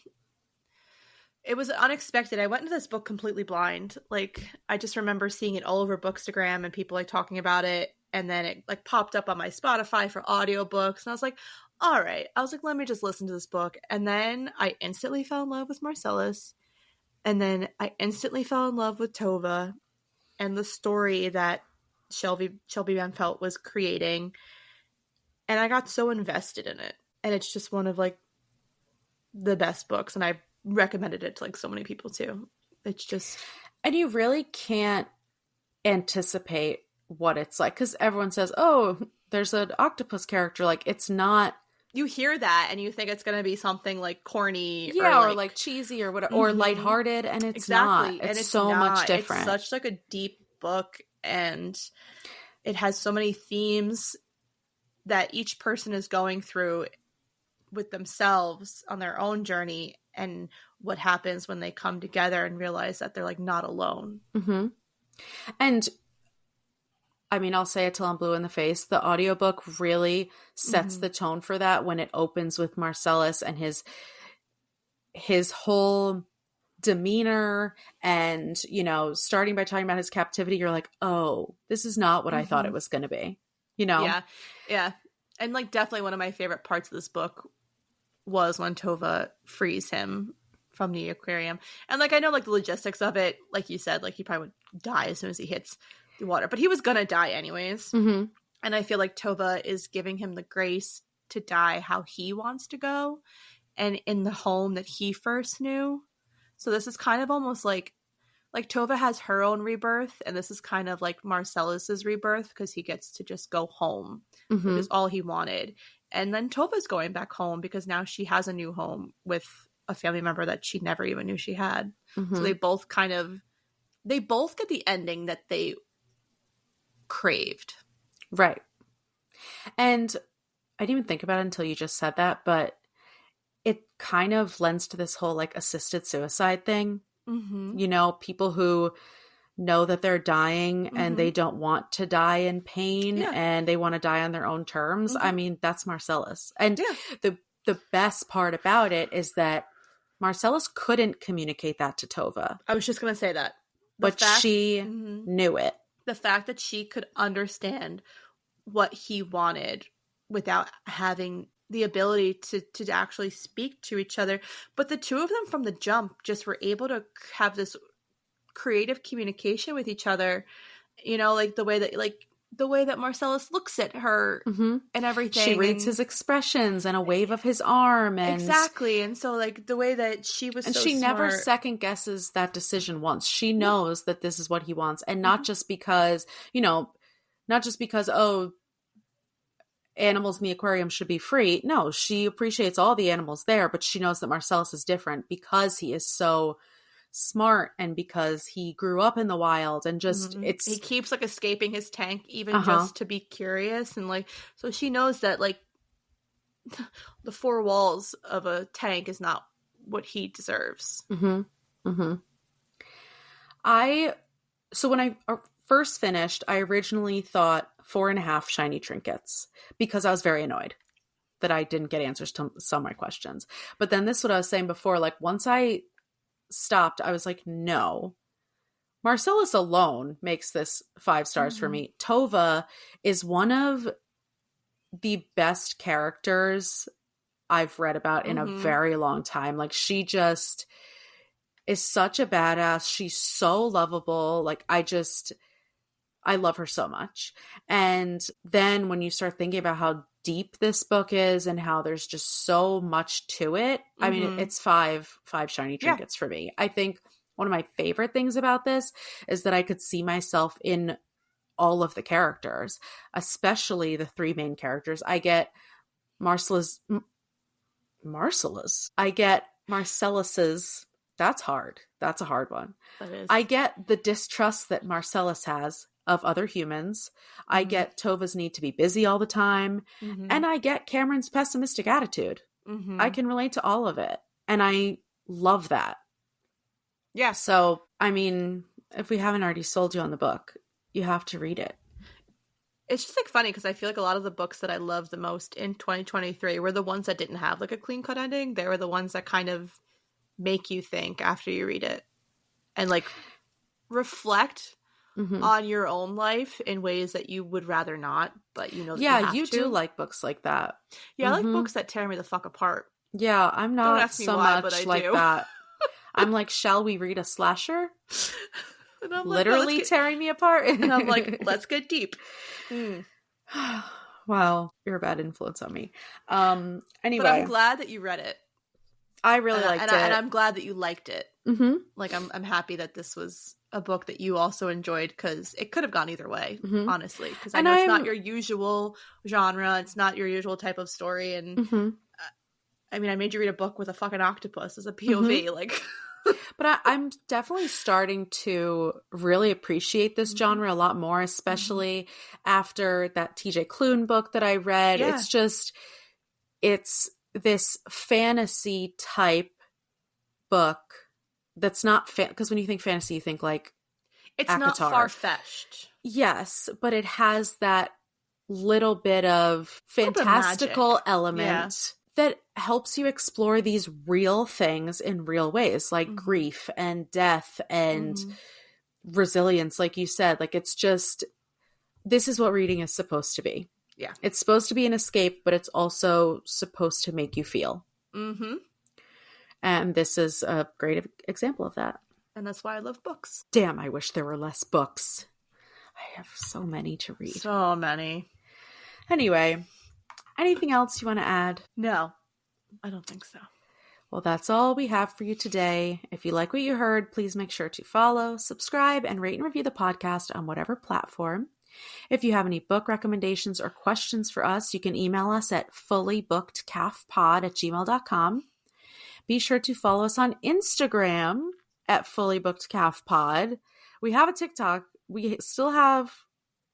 It was unexpected. I went into this book completely blind. Like, I just remember seeing it all over Bookstagram and people like talking about it. And then it like popped up on my Spotify for audiobooks. And I was like, all right. I was like, let me just listen to this book. And then I instantly fell in love with Marcellus. And then I instantly fell in love with Tova and the story that Shelby Van Pelt was creating. And I got so invested in it. And it's just one of like the best books. And I recommended it to like so many people too. It's just... And you really can't anticipate what it's like. Because everyone says, oh, there's an octopus character. Like, it's not... You hear that and you think it's going to be something like corny. Or like cheesy or whatever. Or lighthearted. And it's not. It's so much different. It's such like a deep book. And it has so many themes that each person is going through with themselves on their own journey. And what happens when they come together and realize that they're like not alone. And I mean, I'll say it till I'm blue in the face. The audiobook really sets the tone for that when it opens with Marcellus and his whole demeanor and, you know, starting by talking about his captivity, you're like, oh, this is not what I thought it was going to be, you know? Yeah. And like definitely one of my favorite parts of this book was when Tova frees him from the aquarium. And like, I know like the logistics of it, like you said, like he probably would die as soon as he hits the water, but he was gonna die anyways. And I feel like Tova is giving him the grace to die how he wants to go and in the home that he first knew. So this is kind of almost like like Tova has her own rebirth, and this is kind of like Marcellus's rebirth because he gets to just go home, which is all he wanted. And then Tova's going back home because now she has a new home with a family member that she never even knew she had. So they both get the ending that they craved. Right. And I didn't even think about it until you just said that, but it kind of lends to this whole like assisted suicide thing. You know, people who know that they're dying and they don't want to die in pain and they want to die on their own terms. I mean, that's Marcellus. And the best part about it is that Marcellus couldn't communicate that to Tova. I was just going to say that. She knew it. The fact that she could understand what he wanted without having the ability to actually speak to each other. But the two of them from the jump just were able to have this creative communication with each other, you know, like the way that Marcellus looks at her and everything. She reads his expressions and a wave of his arm. And exactly. And so like the way that she was, and so she smart. Never second guesses that decision once. She knows that this is what he wants. And not just because, you know, oh, animals in the aquarium should be free. No, she appreciates all the animals there, but she knows that Marcellus is different because he is so smart and because he grew up in the wild and just he keeps like escaping his tank even just to be curious. And like, so she knows that like the four walls of a tank is not what he deserves. So when I first finished, I originally thought 4.5 shiny trinkets because I was very annoyed that I didn't get answers to some of my questions. But then this is what I was saying before, like once I stopped, I was like, no, Marcellus alone makes this 5 stars for me. Tova is one of the best characters I've read about in a very long time. Like she just is such a badass. She's so lovable. Like I love her so much. And then when you start thinking about how deep this book is and how there's just so much to it, I mean, it's five shiny trinkets for me. I think one of my favorite things about this is that I could see myself in all of the characters, especially the 3 main characters. I get Marcellus. I get Marcellus's. That's hard. That's a hard one. That is. I get the distrust that Marcellus has of other humans. I get Tova's need to be busy all the time. And I get Cameron's pessimistic attitude. I can relate to all of it. And I love that. Yeah. So, I mean, if we haven't already sold you on the book, you have to read it. It's just like funny because I feel like a lot of the books that I love the most in 2023 were the ones that didn't have like a clean cut ending. They were the ones that kind of make you think after you read it and like reflect on your own life in ways that you would rather not, but you know that you do like books like that. I like books that tear me the fuck apart. I'm not so why, much like that. I'm like, shall we read a slasher? And I'm literally like, tearing me apart. And I'm like, let's get deep. Wow, you're a bad influence on me. Anyway, but I'm glad that you read it. I really liked it. And I'm glad that you liked it. Like, I'm happy that this was a book that you also enjoyed because it could have gone either way, honestly. Because I know it's not your usual genre. It's not your usual type of story. And I mean, I made you read a book with a fucking octopus as a POV. Like, but I'm definitely starting to really appreciate this genre a lot more, especially after that TJ Klune book that I read. Yeah. It's this fantasy type book that's not because when you think fantasy, you think like it's ACOTAR. Not far-fetched. Yes, but it has that little bit of fantastical element that helps you explore these real things in real ways, like grief and death and resilience, like you said. Like, it's just, this is what reading is supposed to be. Yeah. It's supposed to be an escape, but it's also supposed to make you feel. And this is a great example of that. And that's why I love books. Damn, I wish there were less books. I have so many to read. So many. Anyway, anything else you want to add? No, I don't think so. Well, that's all we have for you today. If you like what you heard, please make sure to follow, subscribe, and rate and review the podcast on whatever platform. If you have any book recommendations or questions for us, you can email us at fullybookedcalfpod@gmail.com. Be sure to follow us on Instagram at fullybookedcalfpod. We have a TikTok. We still have...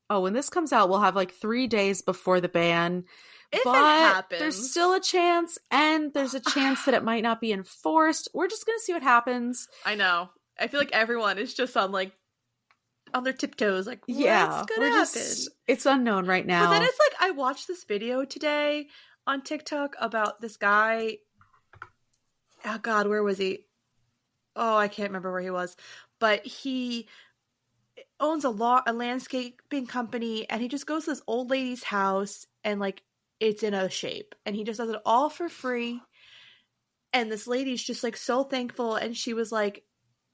Oh, when this comes out, we'll have like 3 days before the ban. If but it happens. There's still a chance, and there's a chance that it might not be enforced. We're just going to see what happens. I know. I feel like everyone is just on their tiptoes. Like, what's going to happen? It's unknown right now. But then it's like, I watched this video today on TikTok about this guy. Oh, God, where was he? Oh, I can't remember where he was. But he owns a landscaping company, and he just goes to this old lady's house, and like, it's in a shape, and he just does it all for free. And this lady's just like so thankful, and she was like,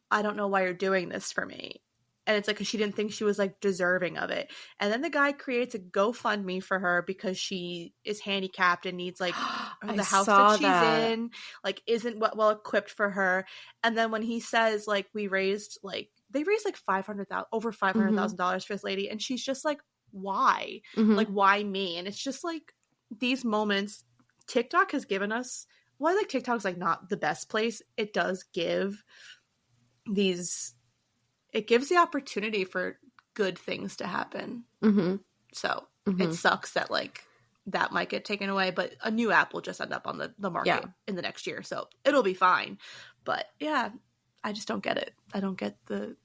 I don't know why you're doing this for me. And it's like, because she didn't think she was like deserving of it. And then the guy creates a GoFundMe for her because she is handicapped and needs like the house that she's in like isn't well equipped for her. And then when he says like they raised like over $500,000 for this lady, and she's just like, why? Like, why me? And it's just like these moments TikTok has given us. Well, I think TikTok's like not the best place. It does give it gives the opportunity for good things to happen. So it sucks that like that might get taken away, but a new app will just end up on the market in the next year. So it'll be fine. But yeah, I just don't get it. I don't get the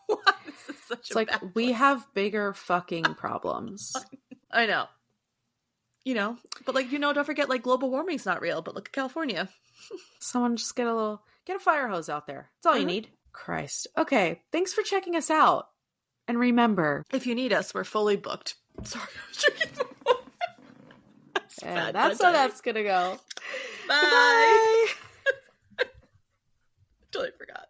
why this is such it's like bad we place. have bigger fucking problems. I know. But like, don't forget like global warming's not real, but look at California. Someone just get a fire hose out there. That's all you need. Christ. Okay. Thanks for checking us out. And remember, if you need us, we're fully booked. Sorry, I was drinking the that's how that's gonna go. Bye. Totally forgot.